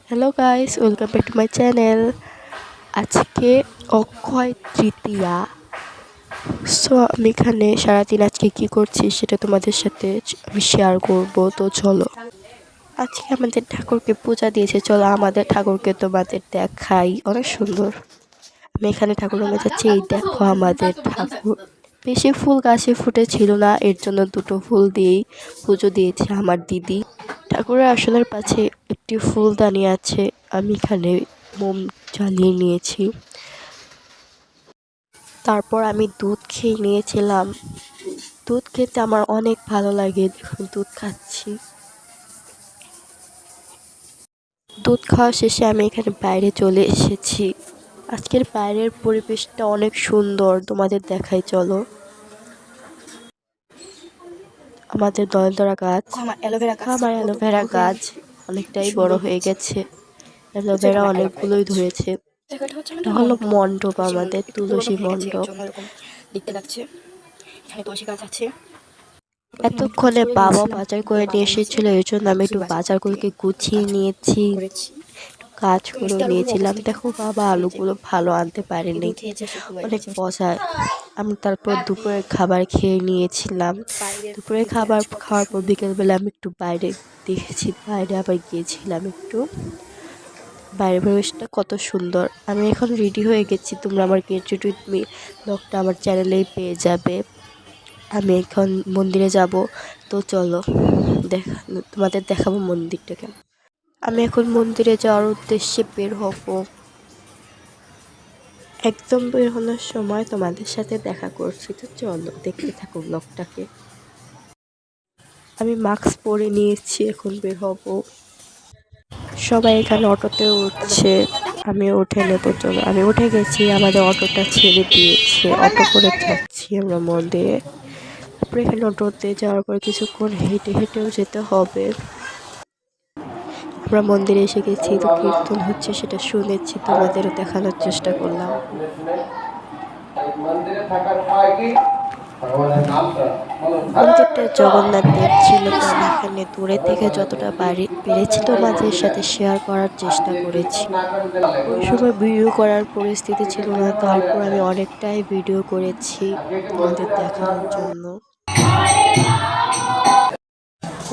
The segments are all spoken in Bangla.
Hello guys, welcome back to my channel. আজকে অক্ষয় তৃতীয়া। সো আমি এখানে সারাদিন আজকে কি করছি সেটা তোমাদের সাথে আমি শেয়ার করব। তো চলো, আজকে আমাদের ঠাকুরকে পূজা দিয়েছে, চলো আমাদের ঠাকুরকে তোমাদের দেখাই। অনেক সুন্দর। আমি এখানে ঠাকুর রুমে যাচ্ছি। এই দেখো আমাদের ঠাকুর। বেশি ফুল গাছে ফুটেছিল না, এর জন্য দুটো ফুল দিয়েই পুজো দিয়েছে আমার দিদি। ঠাকুরের আসনের পাশে একটি ফুলদানি আছে, আমি এখানে মোম জ্বালিয়ে নিয়েছি। তারপর আমি দুধ খেয়ে নিয়েছিলাম। দুধ খেতে আমার অনেক ভালো লাগে, দেখুন দুধ খাচ্ছি। দুধ খাওয়া শেষে আমি এখানে বাইরে চলে এসেছি। আজকের বাইরের পরিবেশটা অনেক সুন্দর, তোমাদের দেখাই চলো। আমাদের দলদরা গাছ, আমার অ্যালোভেরা গাছ অনেকটাই বড় হয়ে গেছে। অ্যালোভেরা অনেকগুলোই ধরেছে। এটা হলো মণ্ডপ, আমাদের তুলসী মণ্ডপ। দেখতে লাগছে এখানে তুলসী গাছ আছে। এতক্ষণে বাবা বাজার করে নিয়ে এসেছিল, এর জন্য আমি একটু বাজারগুলোকে গুছিয়ে নিয়েছি, কাজগুলো নিয়েছিলাম। দেখো বাবা আলুগুলো ভালো আনতে পারেনি, অনেক পচায়। আমি তারপর দুপুরের খাবার খেয়ে নিয়েছিলাম। দুপুরের খাবার খাওয়ার পর বিকেলবেলা আমি একটু বাইরে দেখেছি, বাইরে আবার গিয়েছিলাম একটু। বাইরের পরিবেশটা কত সুন্দর। আমি এখন রেডি হয়ে গেছি, তোমরা আমার গেট টু মি ব্লগটা আমার চ্যানেলেই পেয়ে যাবে। আমি এখন মন্দিরে যাব, তো চলো তোমাদের দেখাবো মন্দিরটাকে। আমি এখন মন্দিরে যাওয়ার উদ্দেশ্যে বের হব। একদম বের হওয়ার সময় তোমাদের সাথে দেখা করছি, তো চলো দেখতে থাকো ব্লগটাকে। আমি মাস্ক পরে নিয়েছি, এখন বের হব। সবাই এখানে অটোতে উঠছে, আমি উঠে নেবো। চলো, আমি উঠে গেছি, আমাদের অটোটা ছেড়ে দিয়েছে। অটো করে যাচ্ছি আমরা মন্দিরে। তারপরে এখানে অটোতে যাওয়ার পর কিছুক্ষণ হেঁটে হেঁটেও যেতে হবে। আমরা মন্দিরে এসে গেছি, তো কীর্তন হচ্ছে সেটা শুনেছি, তোমাদেরও দেখানোর চেষ্টা করলাম। মন্দিরটা জগন্নাথ দেব ছিল, তো আমি এখানে দূরে থেকে যতটা পেরেছি তোমাদের সাথে শেয়ার করার চেষ্টা করেছি। ওই সময় ভিডিও করার পরিস্থিতি ছিল না, তারপর আমি অনেকটাই ভিডিও করেছি তোমাদের দেখানোর জন্য।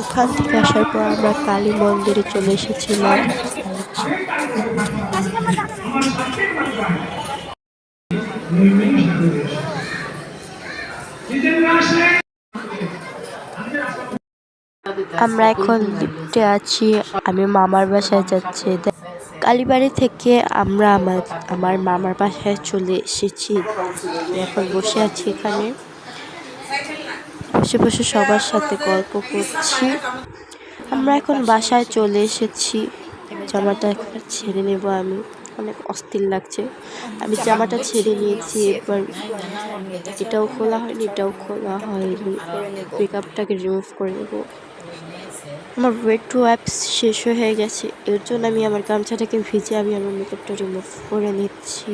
ওখান থেকে আসার পর আমরা কালী মন্দিরে চলে এসেছিলাম। আমরা এখন লিফটে আছি, আমি মামার বাসায় যাচ্ছি। কালীবাড়ি থেকে আমরা আমার মামার বাসায় চলে এসেছি। এখন বসে আছি এখানে, বসে বসে সবার সাথে গল্প করছি। আমরা এখন বাসায় চলে এসেছি। জামাটা এখন ছেড়ে নেব, আমি অনেক অস্থির লাগছে। আমি জামাটা ছেড়ে নিয়েছি, এবার এটাও খোলা হয়নি, এটাও খোলা হয়নি। মেকআপটাকে রিমুভ করে নেব। আমার ওয়েট টু অ্যাপস শেষ হয়ে গেছে, এর জন্য আমি আমার গামছাটাকে ভিজে আমি আমার মেকআপটা রিমুভ করে নিচ্ছি।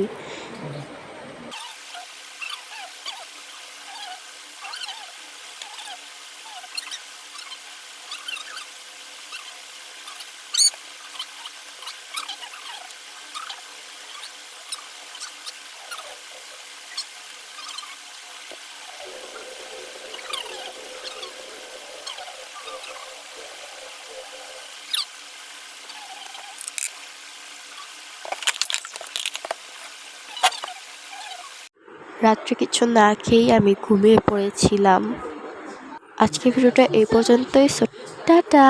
রাত্রে কিছু না খেয়েই আমি ঘুমিয়ে পড়েছিলাম। আজকের ভিডিওটা এই পর্যন্তই। টাটা।